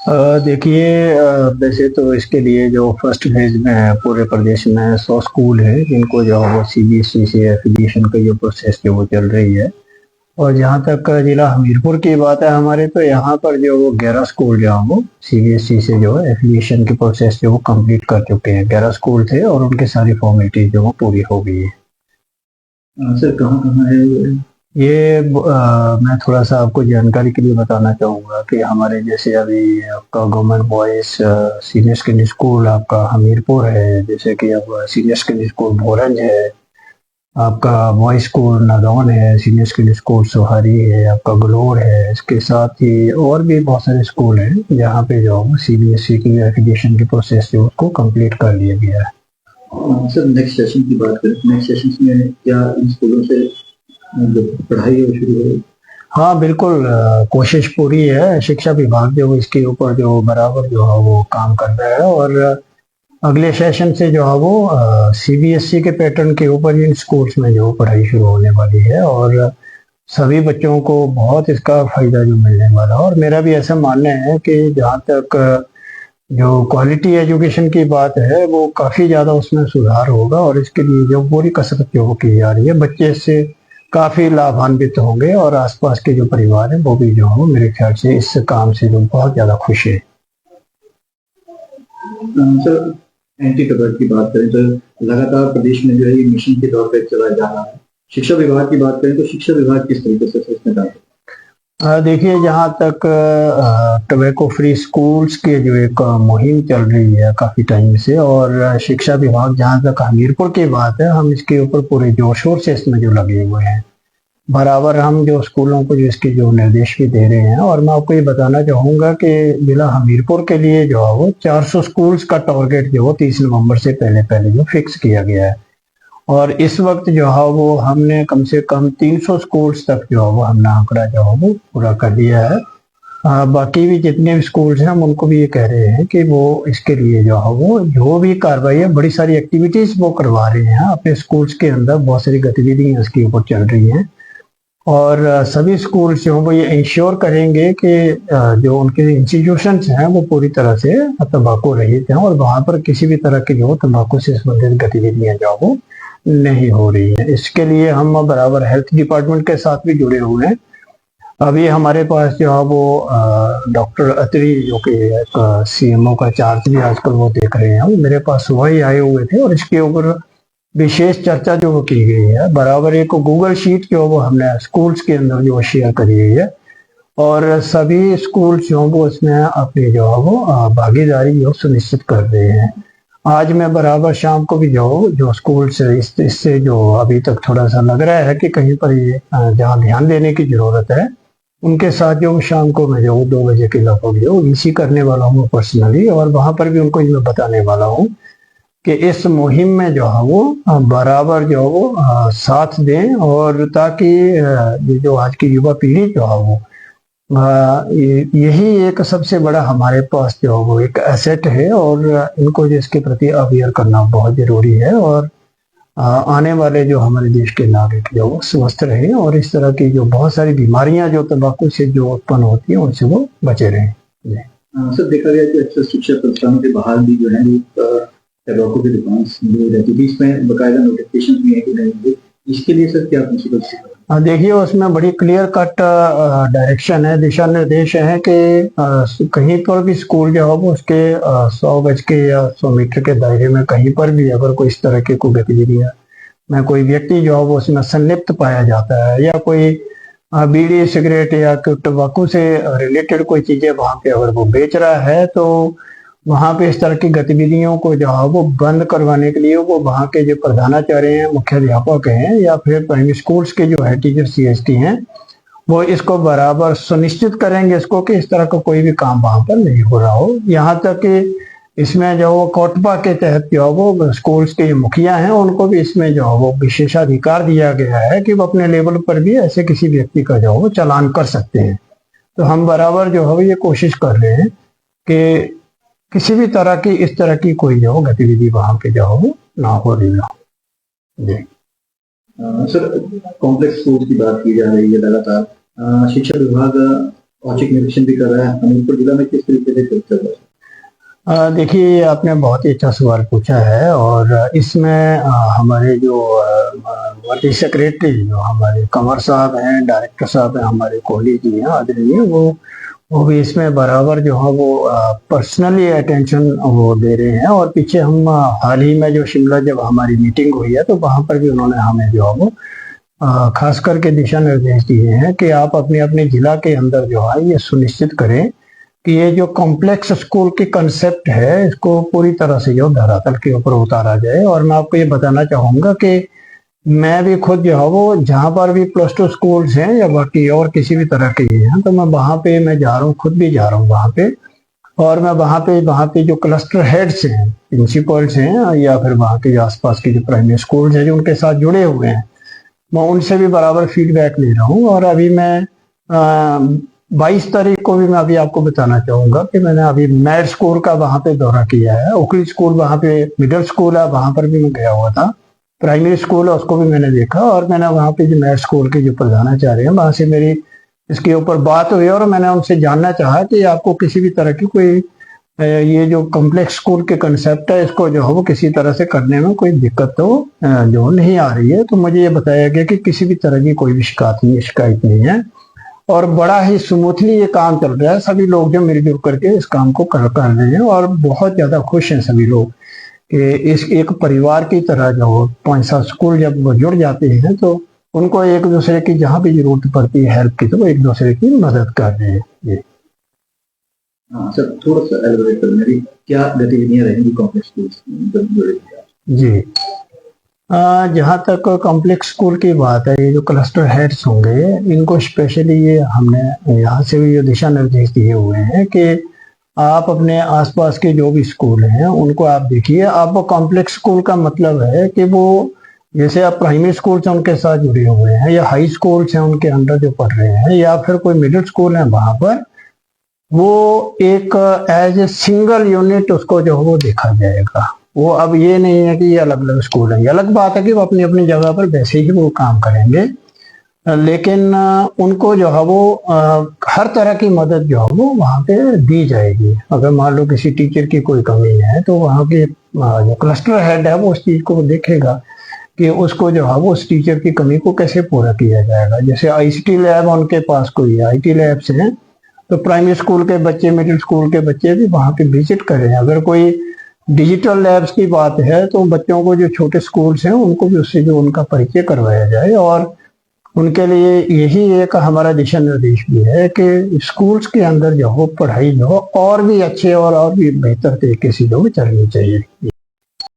देखिए, वैसे तो इसके लिए जो फर्स्ट फेज में है पूरे प्रदेश में 100 स्कूल है जिनको जो है वो सीबीएसई से एफिलिएशन की जो प्रोसेस जो वो चल रही है। और जहाँ तक जिला हमीरपुर की बात है हमारे, तो यहाँ पर जो वो 11 स्कूल जो हैं वो सीबीएसई से जो है एफिलिएशन की प्रोसेस जो वो कंप्लीट कर चुके हैं। 11 स्कूल थे और उनकी सारी फॉर्मेलिटीज जो वो पूरी हो गई है। सर कहाँ कहाँ है ये? मैं थोड़ा सा आपको जानकारी के लिए बताना चाहूँगा कि हमारे जैसे अभी आपका government boys senior secondary school आपका हमीरपुर है, जैसे कि अब सीनियर सेकेंडरी स्कूल भोरंज है, आपका बॉयज़ स्कूल नादौन है, सीनियर सेकेंडरी स्कूल सोहारी है, आपका गलोर है। इसके साथ ही और भी बहुत सारे स्कूल हैं जहाँ पे जो सीबीएसई की एफिलिएशन की प्रोसेस जो उसको कंप्लीट कर लिया गया है। सर नेक्स्ट सेशन की बात करें, नेक्स्ट सेशन में क्या इन स्कूलों से जो पढ़ाई है वो शुरू हो? हाँ बिल्कुल, कोशिश पूरी है। शिक्षा विभाग जो इसके ऊपर जो बराबर जो है वो काम कर रहा है और अगले सेशन से जो है वो सीबीएसई के पैटर्न के ऊपर इन स्कूल्स में जो पढ़ाई शुरू होने वाली है और सभी बच्चों को बहुत इसका फायदा जो मिलने वाला है। और मेरा भी ऐसा मानना है कि जहाँ तक जो क्वालिटी एजुकेशन की बात है वो काफ़ी ज़्यादा उसमें सुधार होगा और इसके लिए जो पूरी कसरत जो वो की जा रही है, बच्चे इससे काफ़ी लाभान्वित होंगे और आसपास के जो परिवार है वो भी जो हो मेरे ख्याल से इस काम से जो बहुत ज़्यादा खुश है। सर एंटी टबैको की बात करें तो लगातार प्रदेश में जो है ये मिशन के तौर पर चला जा रहा है। शिक्षा विभाग की बात करें तो शिक्षा विभाग किस तरीके से इसमें डाल? देखिए, जहाँ तक टोबैको फ्री स्कूल्स की जो एक मुहिम चल रही है काफ़ी टाइम से, और शिक्षा विभाग जहाँ तक हमीरपुर की बात है, हम इसके ऊपर पूरे जोर शोर से इसमें जो लगे हुए हैं। बराबर हम जो स्कूलों को जो इसके जो निर्देश भी दे रहे हैं। और मैं आपको ये बताना चाहूँगा कि जिला हमीरपुर के लिए जो है वो 400 स्कूल्स का टारगेट जो 30 नवंबर से पहले पहले जो फिक्स किया गया है। और इस वक्त जो है वो हमने कम से कम 300 स्कूल्स तक जो है वो हमने आंकड़ा जो है वो पूरा कर दिया है। बाकी भी जितने भी स्कूल्स हैं हम उनको भी ये कह रहे हैं कि वो इसके लिए जो है वो जो भी कार्रवाई है, बड़ी सारी एक्टिविटीज वो करवा रहे हैं अपने स्कूल्स के अंदर, बहुत सारी गतिविधियां इसके ऊपर चल रही हैं। और सभी स्कूल्स जो हैं वो ये इंश्योर करेंगे कि जो उनके इंस्टीट्यूशंस हैं वो पूरी तरह से तंबाकू रहित हैं और वहाँ पर किसी भी तरह की जो तंबाकू से संबंधित गतिविधियां जो वो नहीं हो रही है। इसके लिए हम बराबर हेल्थ डिपार्टमेंट के साथ भी जुड़े हुए हैं। अभी हमारे पास जो है वो डॉक्टर अत्री जो कि एक सीएमओ का चार्ज भी आजकल वो देख रहे हैं, वो मेरे पास सुबह ही आए हुए थे और इसके ऊपर विशेष चर्चा जो वो की गई है। बराबर एक गूगल शीट जो वो हमने स्कूल्स के अंदर जो शेयर करी गई है और सभी स्कूल्स जो वो इसमें अपनी जो है वो भागीदारी जो सुनिश्चित कर रहे हैं। आज मैं बराबर शाम को भी जो स्कूल से इससे जो अभी तक थोड़ा सा लग रहा है कि कहीं पर ये जहाँ ध्यान देने की जरूरत है, उनके साथ जो शाम को मैं जो 2 बजे के लगभग जो वीसी करने वाला हूँ पर्सनली, और वहां पर भी उनको ये बताने वाला हूँ कि इस मुहिम में जो है वो बराबर जो वो साथ दें, और ताकि ये जो आज की युवा पीढ़ी जो है वो यही एक सबसे बड़ा हमारे पास जो वो एक एसेट है और इनको जो इसके प्रति अवेयर करना बहुत जरूरी है। और आने वाले जो हमारे देश के नागरिक जो वो स्वस्थ रहे और इस तरह की जो बहुत सारी बीमारियां जो तंबाकू से जो उत्पन्न होती हैं उनसे वो बचे रहें। सर देखा गया कि अक्सर शिक्षा संस्थानों के बाहर भी जो है टबैको की दुकान रहती थी, इसमें बाकायदा नोटिफिकेशन भी है कि नहीं, इसके लिए सर क्या प्रिंसिपल? देखिए, उसमें बड़ी क्लियर कट डायरेक्शन है, दिशा निर्देश है कि कहीं पर भी स्कूल जो हो वो उसके 100 गज के या 100 मीटर के दायरे में कहीं पर भी अगर कोई इस तरह की कोई गतिविधियां में कोई व्यक्ति जो है वो उसमें संलिप्त पाया जाता है या कोई बीड़ी सिगरेट या तंबाकू से रिलेटेड कोई चीजें वहां पे अगर वो बेच रहा है, तो वहाँ पे इस तरह की गतिविधियों को जो है वो बंद करवाने के लिए वो वहाँ के जो प्रधानाचार्य हैं, मुख्याध्यापक हैं या फिर प्राइमरी स्कूल्स के जो हेड टीचर सीएसटी हैं, वो इसको बराबर सुनिश्चित करेंगे इसको कि इस तरह का कोई भी काम वहाँ पर नहीं हो रहा हो। यहाँ तक कि इसमें जो वो कोटपा के तहत जो वो स्कूल्स के मुखिया हैं उनको भी इसमें जो वो विशेषाधिकार दिया गया है कि वो अपने लेवल पर भी ऐसे किसी व्यक्ति का जो वो चालान कर सकते हैं। तो हम बराबर जो है ये कोशिश कर रहे हैं कि किसी भी तरह की इस तरह की कोई जो गतिविधि वहां पे जो हो ना हो रही हो। जी सर कॉम्प्लेक्स स्कूल की बात की जा रही है लगातार। शिक्षा विभाग औचक निरीक्षण भी कर रहा है, हमीरपुर जिला में किस तरीके से चल रहा है? देखिए, आपने बहुत ही अच्छा सवाल पूछा है और इसमें हमारे जो वर्किंग सेक्रेटरी जो हमारे कंवर साहब हैं, डायरेक्टर साहब हैं, हमारे कोहली जी हैं आदरणीय, वो भी इसमें बराबर जो है वो पर्सनली अटेंशन वो दे रहे हैं। और पीछे हम हाल ही में जो शिमला जब हमारी मीटिंग हुई है तो वहाँ पर भी उन्होंने हमें जो है वो खास करके दिशा निर्देश दिए हैं कि आप अपने अपने जिला के अंदर जो है ये सुनिश्चित करें कि ये जो कॉम्प्लेक्स स्कूल की कंसेप्ट है इसको पूरी तरह से जो धरातल के ऊपर उतारा जाए। और मैं आपको ये बताना चाहूँगा कि मैं भी खुद जो है वो जहाँ पर भी +2 स्कूल्स हैं या बाकी और किसी भी तरह के हैं तो मैं वहाँ पे मैं जा रहा हूँ, खुद भी जा रहा हूँ वहाँ पे। और मैं वहाँ पे जो क्लस्टर हेड्स हैं, प्रिंसिपल्स हैं या फिर वहाँ के आसपास के जो प्राइमरी स्कूल्स हैं जो उनके साथ जुड़े हुए हैं, मैं उनसे भी बराबर फीडबैक ले रहा हूँ। और अभी मैं 22 तारीख को भी मैं अभी आपको बताना चाहूँगा कि मैंने अभी मैड स्कूल का वहाँ पे दौरा किया है। ओखली स्कूल वहाँ पे मिडिल स्कूल है, वहाँ पर भी मैं गया हुआ था। प्राइमरी स्कूल है उसको भी मैंने देखा और मैंने वहाँ पे जो मैड स्कूल के जो प्रधानाचार्य हैं वहाँ से मेरी इसके ऊपर बात हुई और मैंने उनसे जानना चाहा कि आपको किसी भी तरह की कोई ये जो कॉम्प्लेक्स स्कूल के कंसेप्ट है इसको जो है वो किसी तरह से करने में कोई दिक्कत तो जो नहीं आ रही है। तो मुझे ये बताया गया कि किसी भी तरह की कोई भी शिकायत नहीं है और बड़ा ही स्मूथली ये काम चल रहा है। सभी लोग जो मिलजुल करके इस काम को कर रहे हैं और बहुत ज़्यादा खुश हैं सभी लोग कि इस एक परिवार की तरह जो 5-7 स्कूल जब वो जुड़ जाते हैं तो उनको एक दूसरे की जहाँ भी जरूरत पड़ती है हेल्प की तो वो एक दूसरे की मदद कर रहे हैं। ये हाँ सर, थोड़ा सा एलबोरेट करें, मेरी क्या गतिविधियां रहेंगी कॉम्प्लेक्स स्कूल्स जब जुड़ेंगे? जी, जहाँ तक कॉम्प्लेक्स स्कूल की बात है, ये जो क्लस्टर हेड्स होंगे इनको स्पेशली ये हमने यहाँ से भी ये दिशा निर्देश दिए हुए हैं कि आप अपने आसपास के जो भी स्कूल हैं उनको आप देखिए। आप वो कॉम्प्लेक्स स्कूल का मतलब है कि वो जैसे आप प्राइमरी स्कूल से उनके साथ जुड़े हुए हैं या हाई स्कूल से उनके अंडर जो पढ़ रहे हैं या फिर कोई मिडिल स्कूल है वहाँ पर वो एक एज ए सिंगल यूनिट उसको जो है वो देखा जाएगा। वो अब ये नहीं है कि ये अलग अलग स्कूल है। ये अलग बात है कि वो अपनी अपनी जगह पर वैसे ही वो काम करेंगे, लेकिन उनको जो है वो हर तरह की मदद जो है वो वहाँ पे दी जाएगी। अगर मान लो किसी टीचर की कोई कमी है तो वहाँ के जो क्लस्टर हेड है वो उस चीज़ को देखेगा कि उसको जो है वो उस टीचर की कमी को कैसे पूरा किया जाएगा। जैसे ICT लैब उनके पास कोई IT लैब्स हैं तो प्राइमरी स्कूल के बच्चे, मिडिल स्कूल के बच्चे भी वहाँ पे विजिट करें। अगर कोई डिजिटल लैब्स की बात है तो बच्चों को जो छोटे स्कूल्स हैं उनको भी उससे जो उनका परिचय करवाया जाए। और उनके लिए यही एक हमारा दिशा निर्देश भी है कि स्कूल्स के अंदर जो हो पढ़ाई जो हो और भी अच्छे और भी बेहतर तरीके से जो चलनी चाहिए।